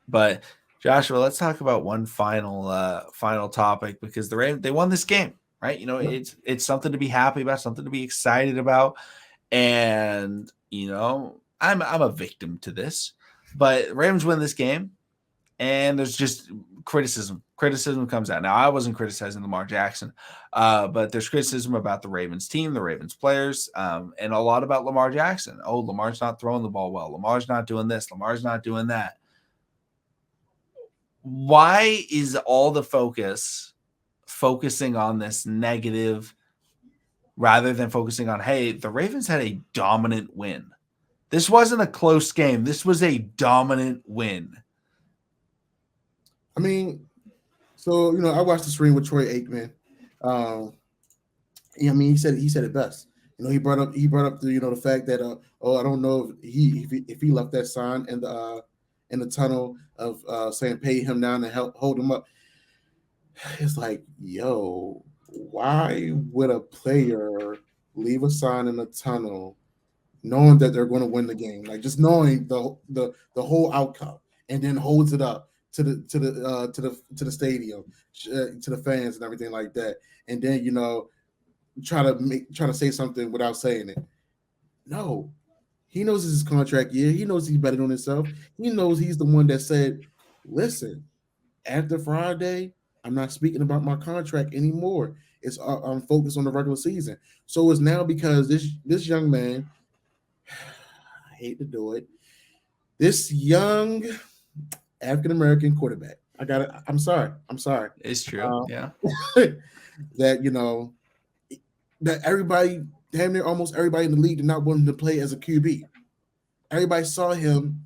But Joshua, let's talk about one final topic because the Ravens, they won this game, right? Yep. It's something to be happy about, something to be excited about, and I'm a victim to this, but Rams win this game, and there's just criticism. Criticism comes out. Now, I wasn't criticizing Lamar Jackson, but there's criticism about the Ravens team, the Ravens players, and a lot about Lamar Jackson. Oh, Lamar's not throwing the ball well. Lamar's not doing this. Lamar's not doing that. Why is all the focus focusing on this negative rather than focusing on, hey, the Ravens had a dominant win? This wasn't a close game. This was a dominant win. I mean, so I watched the stream with Troy Aikman. Um, I mean, he said it best. He brought up the fact that I don't know if he left that sign in the tunnel of saying pay him down and help hold him up. It's like, yo, why would a player leave a sign in the tunnel knowing that they're going to win the game, like just knowing the whole outcome, and then holds it up to the stadium, to the fans and everything like that, and then try to say something without saying it. No, he knows it's his contract year. He knows he's betting on himself. He knows he's the one that said, "Listen, after Friday, I'm not speaking about my contract anymore. I'm focused on the regular season." So it's now because this young man, I hate to do it, this young African American quarterback. I got it. I'm sorry. I'm sorry. It's true. Uh, Yeah. that that everybody, damn near almost everybody in the league, did not want him to play as a QB. Everybody saw him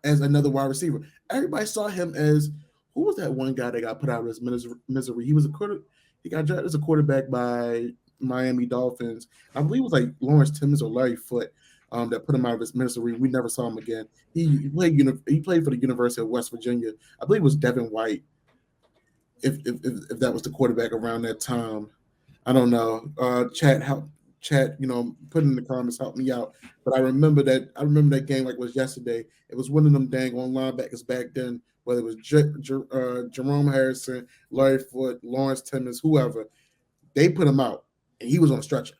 as another wide receiver. Everybody saw him as, who was that one guy that got put out of his misery? He was a quarter. He got drafted as a quarterback by Miami Dolphins. I believe it was like Lawrence Timmons or Larry Foote, that put him out of his misery. We never saw him again. He played for the University of West Virginia. I believe it was Devin White. If that was the quarterback around that time, I don't know. Chat, put in the comments, help me out. But I remember that game like it was yesterday. It was one of them dang on linebackers back then, whether it was Jerome Harrison, Larry Foote, Lawrence Timmons, whoever. They put him out, and he was on a stretcher.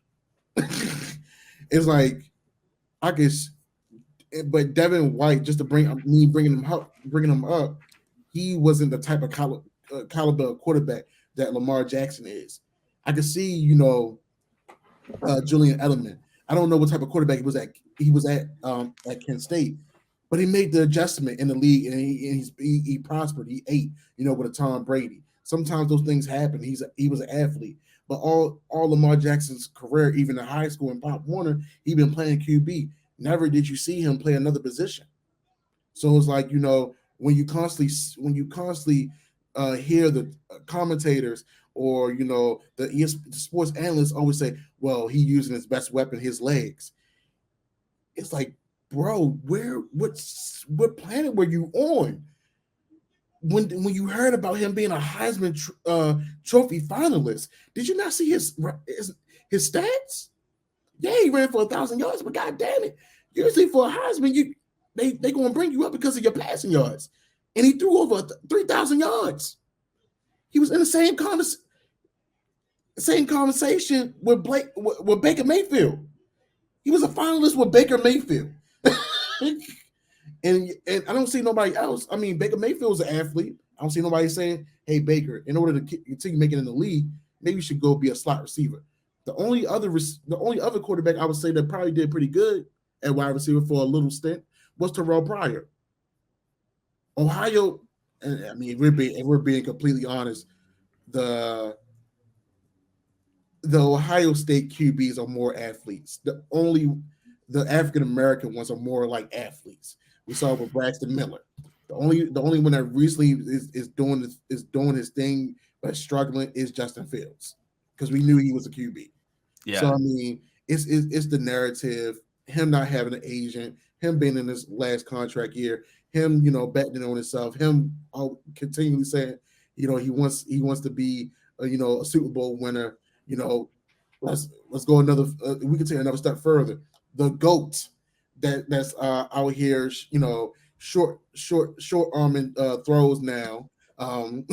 It's like, I guess, but Devin White, just to bringing him up, he wasn't the type of caliber quarterback that Lamar Jackson is. I could see, Julian Edelman. I don't know what type of quarterback he was at. He was at Kent State, but he made the adjustment in the league, and he prospered. He ate, with a Tom Brady. Sometimes those things happen. He was an athlete, but all Lamar Jackson's career, even in high school and Pop Warner, he been playing QB. Never did you see him play another position. So it's like, when you constantly hear the commentators, or the sports analysts always say, "Well, he using his best weapon, his legs." It's like, bro, what planet were you on when you heard about him being a Heisman Trophy finalist? Did you not see his stats? Yeah, he ran for 1,000 yards, but god damn it, usually for a Heisman, they gonna bring you up because of your passing yards, and he threw over 3,000 yards. He was in the same conversation with Baker Mayfield. He was a finalist with Baker Mayfield. and I don't see nobody else. I mean, Baker Mayfield's an athlete. I don't see nobody saying, "Hey, Baker, in order to continue making it in the league, maybe you should go be a slot receiver." The only other quarterback I would say that probably did pretty good at wide receiver for a little stint was Terrell Pryor. Ohio, and I mean, if we're being completely honest, the the Ohio State QBs are more athletes. The African American ones are more like athletes. We saw it with Braxton Miller. The only one that recently is doing his thing but struggling is Justin Fields, because we knew he was a QB. So Yeah. I mean, it's the narrative. Him not having an agent, him being in his last contract year, him betting on himself, him continually saying he wants to be a Super Bowl winner. You know, let's go another. We can take another step further. The goat that's out here, short arming throws now, um,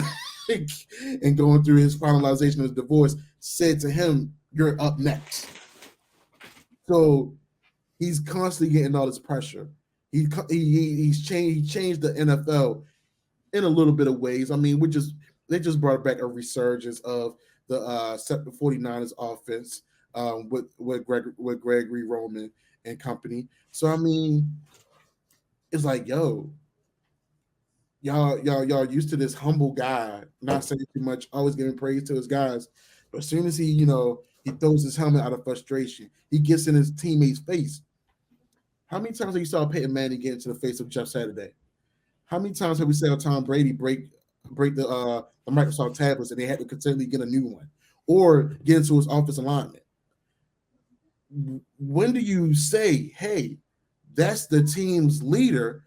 and going through his finalization of his divorce, said to him, "You're up next." So he's constantly getting all this pressure. He's changed the NFL in a little bit of ways. I mean, they just brought back a resurgence of the 49ers offense with Gregory Roman and company. So I mean, it's like, yo, y'all used to this humble guy, not saying too much, always giving praise to his guys. But as soon as he throws his helmet out of frustration, he gets in his teammate's face. How many times have you saw Peyton Manning get into the face of Jeff Saturday? How many times have we seen Tom Brady break the Microsoft tablets and they had to continually get a new one, or get into his office alignment? When do you say, "Hey, that's the team's leader"?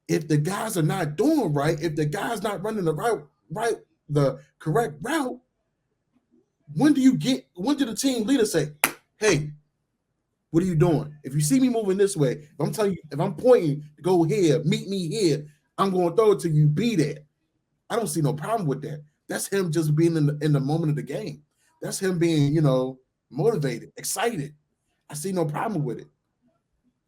If the guys are not doing right, if the guy's not running the correct route, when do the team leader say, "Hey, what are you doing? If you see me moving this way, if I'm telling you, if I'm pointing to go here, meet me here, I'm going to throw it to you, be there." I don't see no problem with that. That's him just being in the moment of the game. That's him being, motivated, excited. I see no problem with it.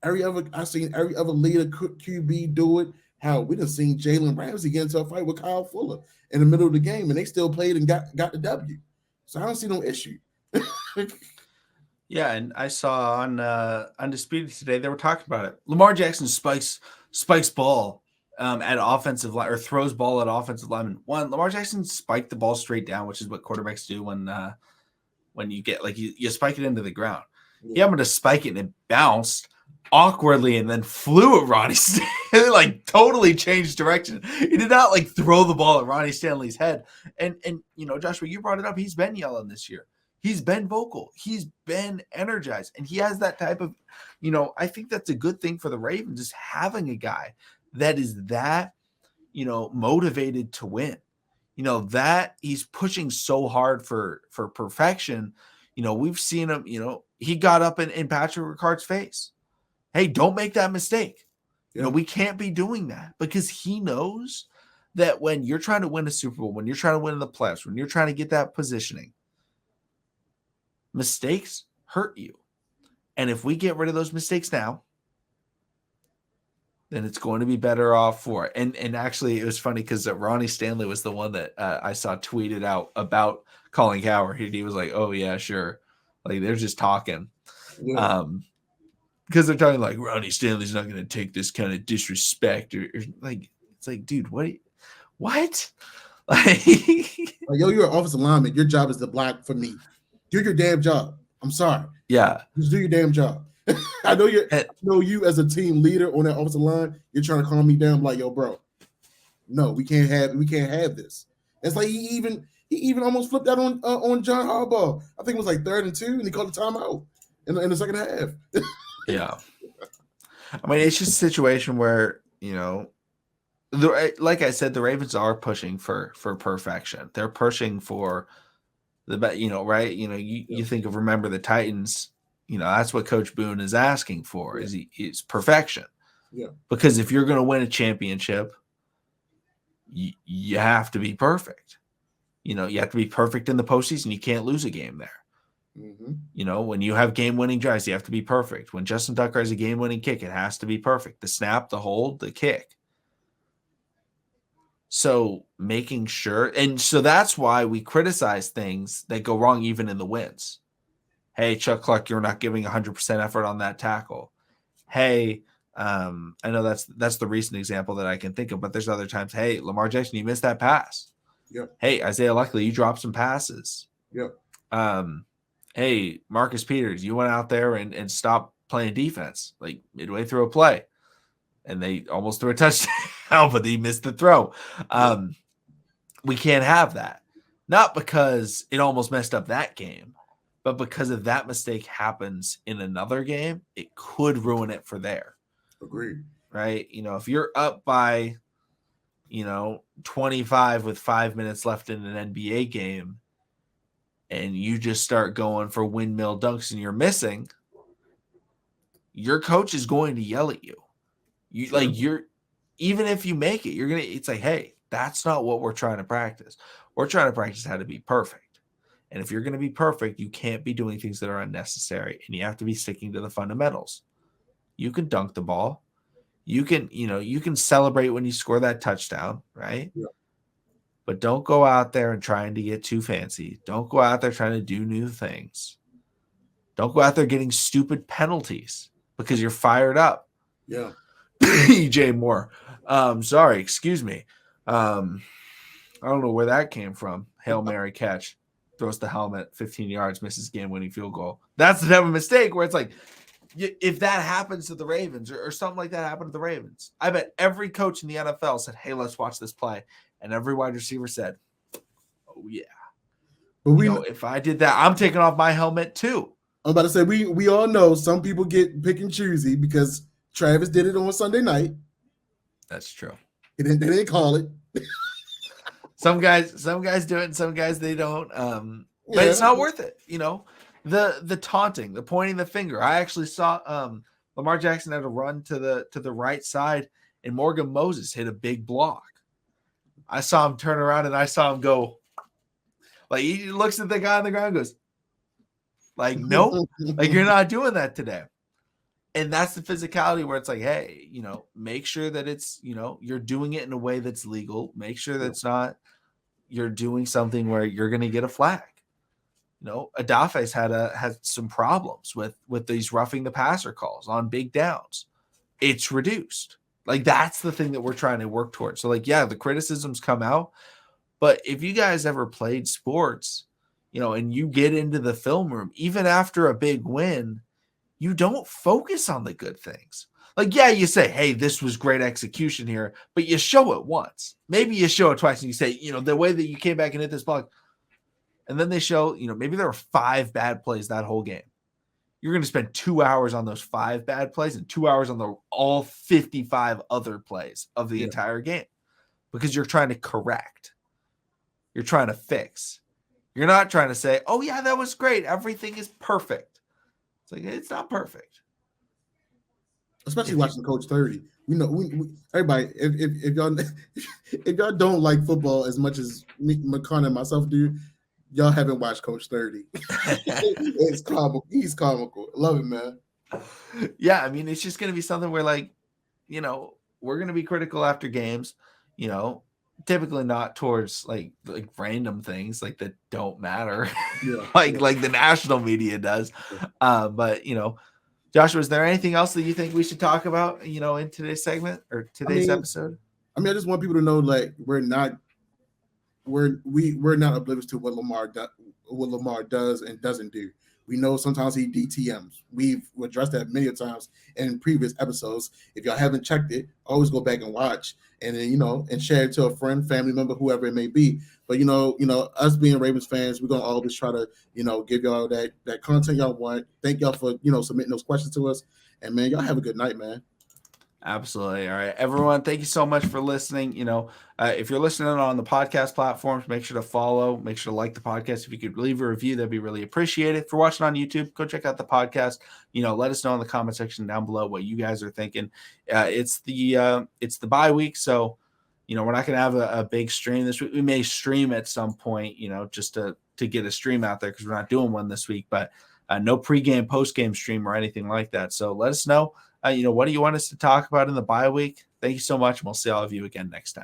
I've seen every other leader QB do it. How we done seen Jalen Ramsey get into a fight with Kyle Fuller in the middle of the game, and they still played and got the W. So I don't see no issue. Yeah, and I saw on Undisputed today they were talking about it. Lamar Jackson spikes ball at offensive line, or throws ball at offensive lineman. One, Lamar Jackson spiked the ball straight down, which is what quarterbacks do when you get like you spike it into the ground. Yeah. He happened to spike it and it bounced awkwardly and then flew at Ronnie Stanley, like totally changed direction. He did not like throw the ball at Ronnie Stanley's head. And Joshua, you brought it up. He's been yelling this year. He's been vocal. He's been energized. And he has that type of, I think that's a good thing for the Ravens, is having a guy that is that, motivated to win. That he's pushing so hard for perfection. We've seen him, he got up in Patrick Ricard's face. Hey, don't make that mistake. Yeah. We can't be doing that, because he knows that when you're trying to win a Super Bowl, when you're trying to win in the playoffs, when you're trying to get that positioning, mistakes hurt you. And if we get rid of those mistakes now, then it's going to be better off for it. And actually, it was funny because Ronnie Stanley was the one that I saw tweeted out about Colin Cowherd. He was like, "Oh yeah, sure." Like they're just talking. Yeah. Because they're talking like Ronnie Stanley's not going to take this kind of disrespect, or like it's like, dude, what? Like, yo, you're an offensive lineman. Your job is to block for me. Do your damn job. I'm sorry. Yeah, just do your damn job. I know you as a team leader on that offensive line. You're trying to calm me down. I'm like, yo, bro, no, we can't have this. It's like he even almost flipped out on John Harbaugh. I think it was like 3rd and 2, and he called the timeout in the second half. Yeah, I mean, it's just a situation where like I said, the Ravens are pushing for perfection. They're pushing for the right. You think of Remember the Titans. That's what Coach Boone is asking for. Yeah. Is perfection. Yeah. Because if you're going to win a championship, you have to be perfect. You have to be perfect in the postseason. You can't lose a game there. Mm-hmm. When you have game-winning drives, you have to be perfect. When Justin Tucker has a game-winning kick, it has to be perfect. The snap, the hold, the kick. So making sure, and so that's why we criticize things that go wrong even in the wins. Hey, Chuck Clark, you're not giving 100% effort on that tackle. Hey, I know that's the recent example that I can think of, but there's other times. Hey, Lamar Jackson, you missed that pass. Yep. Hey, Isaiah Luckley, you dropped some passes. Yep. Hey, Marcus Peters, you went out there and stopped playing defense like midway through a play, and they almost threw a touchdown, but he missed the throw. We can't have that. Not because it almost messed up that game, but because if that mistake happens in another game, it could ruin it for there. Agreed. Right? If you're up by, 25 with 5 minutes left in an NBA game, and you just start going for windmill dunks and you're missing, your coach is going to yell at you. even if you make it, it's like, hey, that's not what we're trying to practice. We're trying to practice how to be perfect. And if you're going to be perfect, you can't be doing things that are unnecessary, and you have to be sticking to the fundamentals. You can dunk the ball. You can celebrate when you score that touchdown, right? Yeah. But don't go out there and trying to get too fancy. Don't go out there trying to do new things. Don't go out there getting stupid penalties because you're fired up. Yeah. EJ Moore. Sorry, excuse me. I don't know where that came from. Hail Mary catch. Throws the helmet, 15 yards, misses game-winning field goal. That's the type of mistake where it's like, if that happens to the Ravens or something like that happened to the Ravens, I bet every coach in the NFL said, hey, let's watch this play. And every wide receiver said, oh, yeah. But if I did that, I'm taking off my helmet too. I'm about to say, we all know some people get pick and choosy because Travis did it on Sunday night. That's true. They didn't call it. Some guys do it and some guys they don't. But it's not worth it. The taunting, the pointing the finger. I actually saw Lamar Jackson had a run to the right side and Morgan Moses hit a big block. I saw him turn around and I saw him go, like, he looks at the guy on the ground and goes, like, nope, like, you're not doing that today. And that's the physicality where it's like, hey, make sure that it's, you're doing it in a way that's legal. Make sure that's not, you're doing something where you're going to get a flag. Adafe's had some problems with these roughing the passer calls on big downs. It's reduced. Like, that's the thing that we're trying to work towards. So, like, yeah, the criticisms come out, but if you guys ever played sports, and you get into the film room, even after a big win, you don't focus on the good things. Like, yeah, you say, hey, this was great execution here, but you show it once. Maybe you show it twice and you say, the way that you came back and hit this block. And then they show, maybe there were 5 bad plays that whole game. You're going to spend 2 hours on those 5 bad plays and 2 hours on all 55 other plays of the entire game because you're trying to correct. You're trying to fix. You're not trying to say, oh, yeah, that was great. Everything is perfect. It's like, it's not perfect. Especially watching Coach 30. We everybody, if y'all don't like football as much as McConnell and myself do, y'all haven't watched Coach 30. It's comical. He's comical. Love it, man. Yeah, I mean, it's just going to be something where, like, we're going to be critical after games, typically not towards like random things like that don't matter, like the national media does. But Joshua, is there anything else that you think we should talk about, in today's segment or today's episode? I mean, I just want people to know, like, we're not oblivious to what Lamar does and doesn't do. We know sometimes he DTMs. We've addressed that many times in previous episodes. If y'all haven't checked it, always go back and watch, and then and share it to a friend, family member, whoever it may be. But us being Ravens fans, we're gonna always try to give y'all that content y'all want. Thank y'all for submitting those questions to us, and man, y'all have a good night, man. Absolutely. All right, everyone. Thank you so much for listening. If you're listening on the podcast platforms, make sure to follow, make sure to like the podcast. If you could leave a review, that'd be really appreciated. If you're watching on YouTube, go check out the podcast. Let us know in the comment section down below what you guys are thinking. It's the bye week, so we're not going to have a big stream this week. We may stream at some point, just to get a stream out there because we're not doing one this week. But no pregame, postgame stream or anything like that. So let us know. What do you want us to talk about in the bye week? Thank you so much, and we'll see all of you again next time.